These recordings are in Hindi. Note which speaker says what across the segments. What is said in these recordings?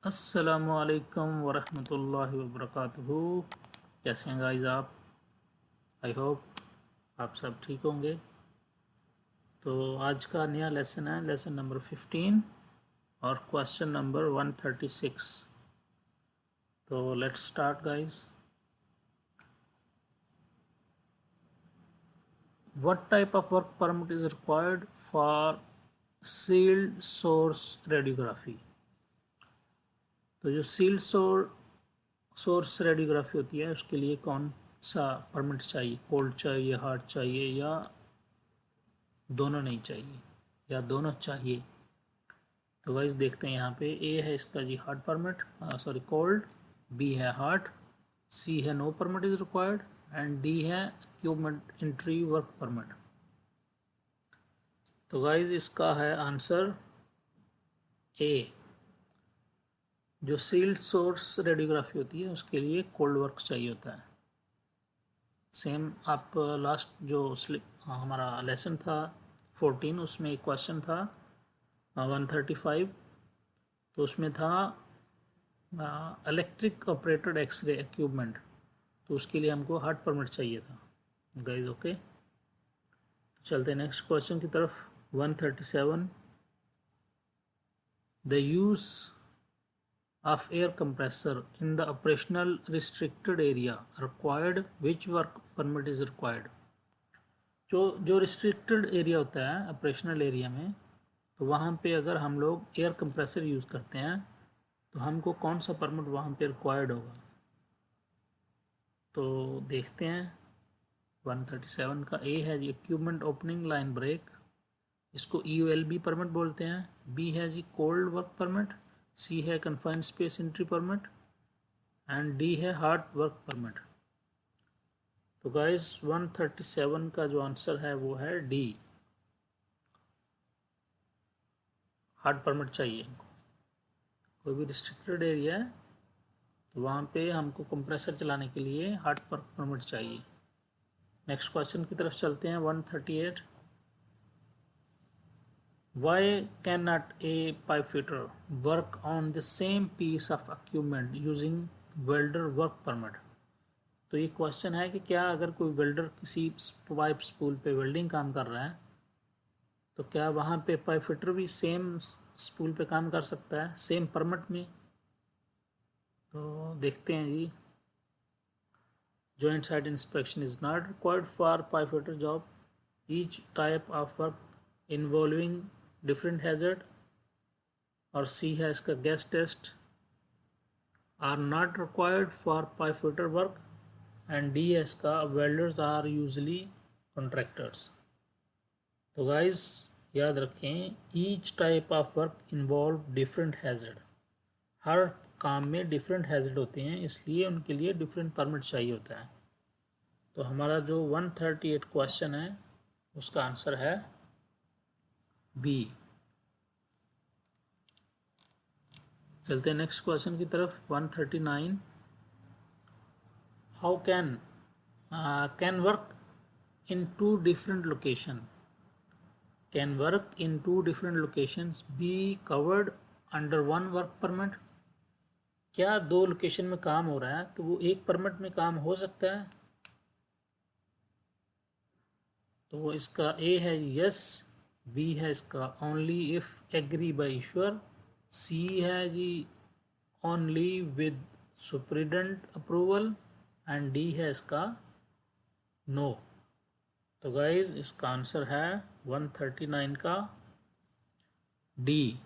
Speaker 1: अस्सलामुअलैकुम वरहमतुल्लाहि वबरकातुहू। कैसे हैं गाइस आप? आई होप आप सब ठीक होंगे। तो आज का नया लेसन है लेसन नंबर 15 और क्वेश्चन नंबर 136। तो let's start guys. What type of work permit is required for sealed source radiography? तो जो सील्ड सोर्स रेडियोग्राफी होती है उसके लिए कौन सा परमिट चाहिए? कोल्ड चाहिए, हार्ड चाहिए, या दोनों नहीं चाहिए, या दोनों चाहिए? तो वाइज देखते हैं यहाँ पे ए है इसका जी hard permit, sorry cold, B है हार्ड, सी है no permit is required and D है इक्विपमेंट एंट्री वर्क परमिट। तो गाइज इसका है आंसर ए। जो सील्ड सोर्स रेडियोग्राफी होती है उसके लिए कोल्ड वर्क चाहिए होता है। सेम आप लास्ट जो हमारा लेसन था 14 उसमें एक क्वेश्चन था 135, तो उसमें था इलेक्ट्रिक ऑपरेटेड एक्सरे इक्विपमेंट, तो उसके लिए हमको हार्ड परमिट चाहिए था गाइज। ओके, तो चलते हैं नेक्स्ट क्वेश्चन की तरफ। 137, the use of air compressor in the operational restricted area required which work permit is required? जो रिस्ट्रिक्टेड एरिया होता है ऑपरेशनल एरिया में, तो वहाँ पे अगर हम लोग एयर कंप्रेसर यूज़ करते हैं तो हमको कौन सा परमिट वहाँ पे रिक्वायर्ड होगा? तो देखते हैं। 137 का ए है जी इक्विपमेंट ओपनिंग लाइन ब्रेक, इसको EOLB परमिट बोलते हैं। बी है जी कोल्ड वर्क परमिट, सी है confined space entry permit and D है हार्ड वर्क परमिट। तो गाइस 137 का जो आंसर है वो है डी, हार्ड परमिट चाहिए। कोई भी रिस्ट्रिक्टेड एरिया है तो वहाँ पे हमको कंप्रेसर चलाने के लिए हार्ड वर्क परमिट चाहिए। नेक्स्ट क्वेश्चन की तरफ चलते हैं। 138, Why cannot a pipe fitter work on the same piece of equipment using welder work permit? तो ये क्वेश्चन है कि क्या अगर कोई वेल्डर किसी पाइप स्पूल पे वेल्डिंग काम कर रहा है तो क्या वहाँ पे पाइप फिटर भी सेम स्पूल पे काम कर सकता है सेम परमिट में? तो देखते हैं जी। Joint side inspection is not required for pipe fitter job. Each type of work involving different hazard, और सी है इसका gas test, are not required for pipe fitter work and D है इसका वेल्डर्स आर यूजली कॉन्ट्रैक्टर्स। तो गाइस याद रखें, each type of work involve different hazard. हर काम में डिफरेंट हैजर्ड होते हैं, इसलिए उनके लिए डिफरेंट परमिट चाहिए होता है। तो हमारा जो 138 क्वेश्चन है उसका आंसर है बी। चलते हैं नेक्स्ट क्वेश्चन की तरफ। 139, how can work in two different location, can work in two different locations be covered under one work permit? क्या दो लोकेशन में काम हो रहा है तो वो एक परमिट में काम हो सकता है? तो वो इसका ए है यस, बी है इसका only if agree by issuer, C है जी only with superintendent approval and D है इसका नो। तो गाइज इसका आंसर है 139 का डी।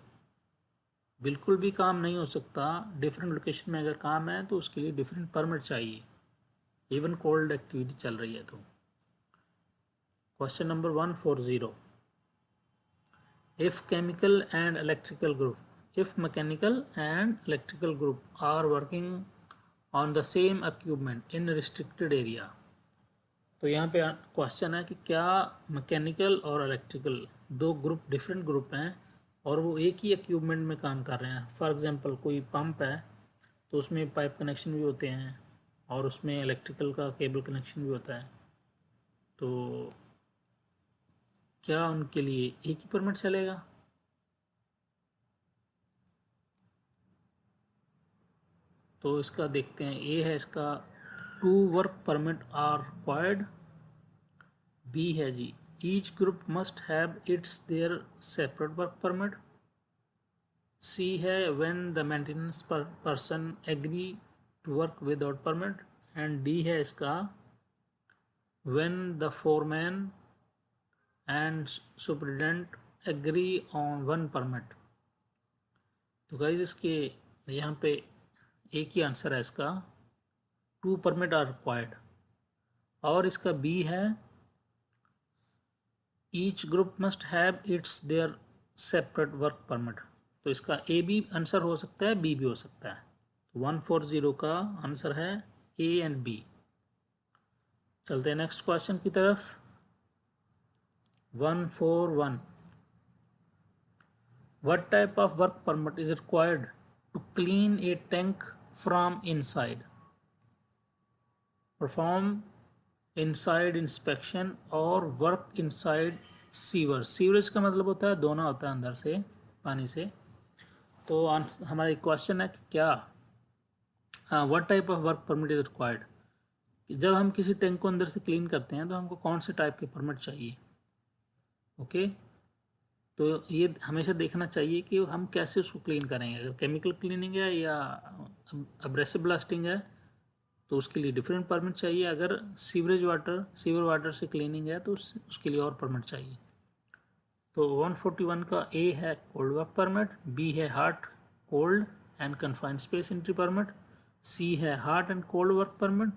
Speaker 1: बिल्कुल भी काम नहीं हो सकता। डिफरेंट लोकेशन में अगर काम है तो उसके लिए डिफरेंट परमिट चाहिए, इवन कोल्ड एक्टिविटी चल रही है तो। Question number 140, if chemical and electrical group if mechanical and electrical group are working on the same equipment in restricted area, तो यहाँ पे क्वेश्चन है कि क्या मैकेनिकल और इलेक्ट्रिकल दो ग्रुप डिफरेंट ग्रुप हैं और वो एक ही इक्विपमेंट में काम कर रहे हैं। फॉर एग्जांपल कोई पंप है तो उसमें पाइप कनेक्शन भी होते हैं और उसमें इलेक्ट्रिकल का केबल कनेक्शन भी होता है, तो क्या उनके लिए एक ही परमिट चलेगा? तो इसका देखते हैं। ए है इसका 2 work permit are required. B है जी each group must have its their separate work permit. C है when the maintenance person agree to work without permit. And D है इसका when the foreman and superintendent agree on 1 permit. तो गाइज इसके यहाँ पे एक ही आंसर है इसका 2 परमिट आर रिक्वायर्ड। और इसका बी है each group must have its their separate work permit. तो इसका ए भी आंसर हो सकता है, बी भी हो सकता है। 140 का आंसर है ए एंड बी। चलते हैं नेक्स्ट क्वेश्चन की तरफ। 141 What type of work permit is required to clean a tank from inside? Perform inside inspection or work inside sewer. Sewerage का मतलब होता है धोना होता है अंदर से पानी से। तो हमारा क्वेश्चन है कि क्या what type of work permit is required. जब हम किसी टैंक को अंदर से क्लीन करते हैं तो हमको कौन से टाइप के परमिट चाहिए। ओके तो ये हमेशा देखना चाहिए कि हम कैसे उसको क्लीन करेंगे। अगर केमिकल क्लीनिंग है या अब्रेसिव ब्लास्टिंग है तो उसके लिए डिफरेंट परमिट चाहिए। अगर सीवर वाटर से क्लीनिंग है तो उसके लिए और परमिट चाहिए। तो 141 का ए है कोल्ड वर्क परमिट, बी है hot cold and confined space entry permit, C है hot and cold work permit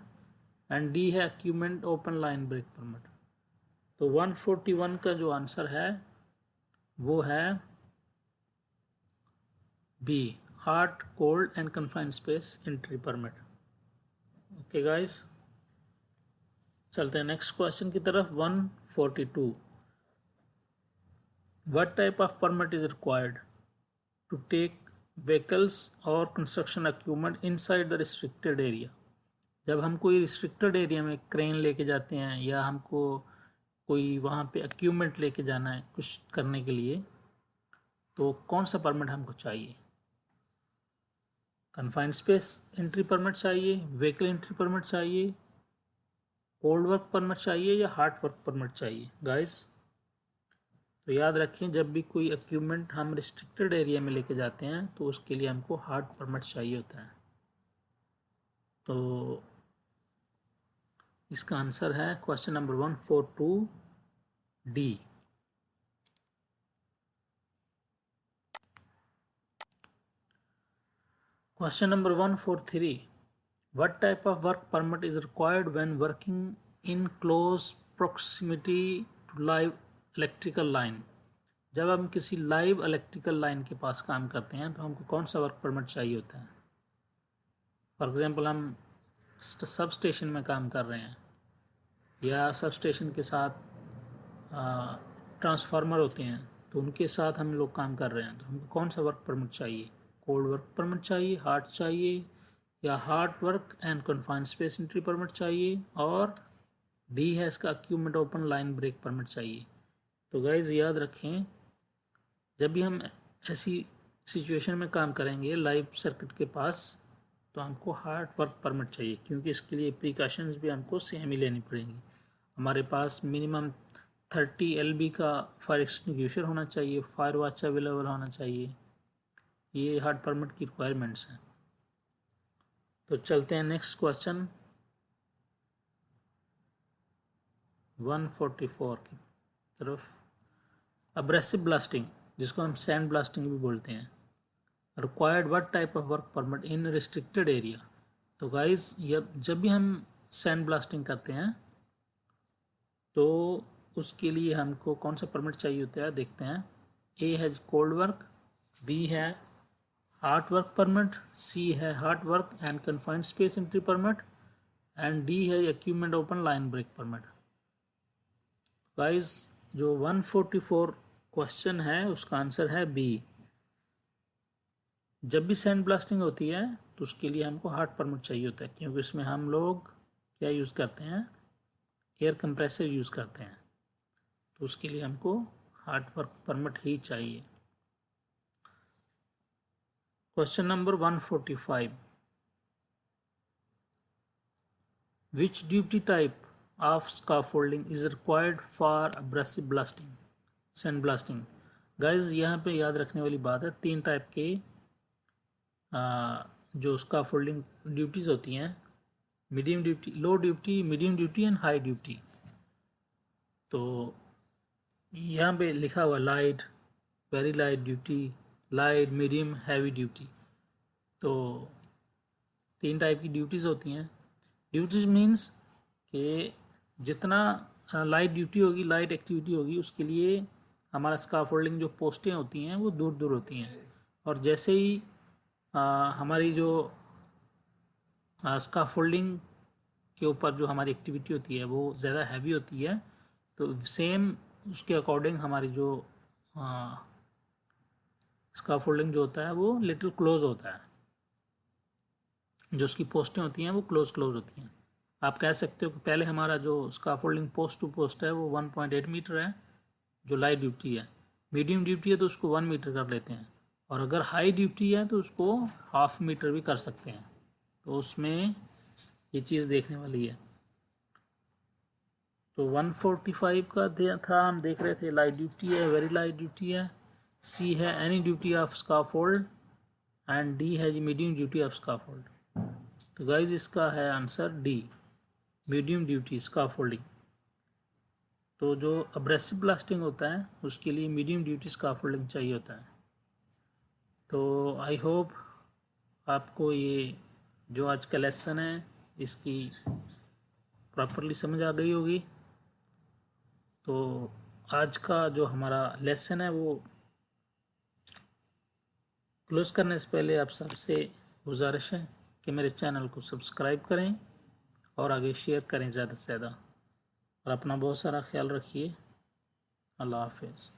Speaker 1: and D है equipment open line break permit. तो 141 का जो आंसर है वो है B hot cold and confined space entry permit. Okay guys, चलते हैं नेक्स्ट क्वेश्चन की तरफ। 142 What type of permit is required to take vehicles or construction equipment inside the restricted area? जब हम कोई रिस्ट्रिक्टेड एरिया में क्रेन लेके जाते हैं या हमको कोई वहाँ पे इक्विपमेंट लेके जाना है कुछ करने के लिए, तो कौन सा परमिट हमको चाहिए। कन्फाइंड स्पेस एंट्री परमिट चाहिए, व्हीकल एंट्री परमिट चाहिए, कोल्ड वर्क परमिट चाहिए या हॉट वर्क परमिट चाहिए। गाइस तो याद रखें, जब भी कोई इक्विपमेंट हम रिस्ट्रिक्टेड एरिया में लेके जाते हैं तो उसके लिए हमको हार्ड परमिट चाहिए होता है। तो इसका आंसर है question number 142 D. Question number 143 what type of work permit is required when working in close proximity to live electrical line. जब हम किसी लाइव इलेक्ट्रिकल लाइन के पास काम करते हैं तो हमको कौन सा वर्क परमिट चाहिए होता है। फॉर एग्जांपल हम सब स्टेशन में काम कर रहे हैं या सब स्टेशन के साथ ट्रांसफार्मर होते हैं तो उनके साथ हम लोग काम कर रहे हैं, तो हमको कौन सा वर्क परमिट चाहिए। कोल्ड वर्क परमिट चाहिए, हार्ट चाहिए या hot work and confined space entry permit चाहिए, और डी है इसका equipment open line break permit चाहिए। तो गाइज याद रखें, जब भी हम ऐसी सिचुएशन में काम करेंगे लाइव सर्किट के पास तो हमको हार्ड वर्क परमिट चाहिए, क्योंकि इसके लिए प्रिकॉशंस भी हमको सेम ही लेनी पड़ेंगी। हमारे पास मिनिमम 30 LB का फायर एक्सटिंग्विशर होना चाहिए, फायर वॉच अवेलेबल होना चाहिए। ये हार्ड परमिट की रिक्वायरमेंट्स हैं। तो चलते हैं नेक्स्ट क्वेश्चन 144 की तरफ। अब्रेसिव ब्लास्टिंग, जिसको हम सैंड ब्लास्टिंग भी बोलते हैं, required what type of work permit in restricted area. तो गाइस जब भी हम सैंड ब्लास्टिंग करते हैं तो उसके लिए हमको कौन सा परमिट चाहिए होता है, देखते हैं। ए है कोल्ड वर्क, बी है हार्ट वर्क परमिट, सी है hot work and confined space entry permit and D है equipment open line break permit. Guys जो 144 क्वेश्चन है उसका आंसर है बी। जब भी सैंड ब्लास्टिंग होती है तो उसके लिए हमको हार्ट परमिट चाहिए होता है, क्योंकि उसमें हम लोग क्या यूज़ करते हैं, एयर कंप्रेसर यूज़ करते हैं, तो उसके लिए हमको हार्ट वर्क परमिट ही चाहिए। Question number 145 which duty type of scaffolding is required for abrasive blasting, sand blasting. Guys यहाँ पे याद रखने वाली बात है, 3 टाइप के जो स्काफोल्डिंग ड्यूटीज़ होती हैं, medium duty, low duty, medium duty and high duty. तो यहाँ पे लिखा हुआ light, very light duty, light, medium, heavy duty. तो 3 टाइप की ड्यूटीज़ होती हैं। ड्यूटीज मीन्स कि जितना लाइट ड्यूटी होगी, लाइट एक्टिविटी होगी, उसके लिए हमारा स्काफोल्डिंग जो पोस्टें होती हैं वो दूर दूर होती हैं। और जैसे ही हमारी जो स्काफोल्डिंग के ऊपर जो हमारी एक्टिविटी होती है वो ज़्यादा हैवी होती है, तो सेम उसके अकॉर्डिंग हमारी जो स्काफोल्डिंग जो होता है वो लिटिल क्लोज होता है, जो उसकी पोस्टें होती हैं वो क्लोज होती हैं। आप कह सकते हो कि पहले हमारा जो स्काफोल्डिंग पोस्ट टू पोस्ट है वो 1.8 मीटर है, जो लाइट ड्यूटी है। मीडियम ड्यूटी है तो उसको 1 मीटर कर लेते हैं, और अगर हाई ड्यूटी है तो उसको 1/2 मीटर भी कर सकते हैं। तो उसमें ये चीज़ देखने वाली है। तो 145 का था, हम देख रहे थे लाइट ड्यूटी है, वेरी लाइट ड्यूटी है, सी है any duty of scaffold, and D है जी मीडियम ड्यूटी ऑफ स्काफोल्ड। तो गाइज इसका है answer D, medium duty scaffolding. तो जो अब्रेसिव ब्लास्टिंग होता है उसके लिए मीडियम ड्यूटी स्काफोल्डिंग चाहिए होता है। तो आई होप आपको ये जो आज का लेसन है इसकी प्रॉपरली समझ आ गई होगी। तो आज का जो हमारा लेसन है वो क्लोज करने से पहले आप सबसे गुजारिश है कि मेरे चैनल को सब्सक्राइब करें और आगे शेयर करें ज़्यादा से ज़्यादा, और अपना बहुत सारा ख्याल रखिए। अल्लाह हाफिज़।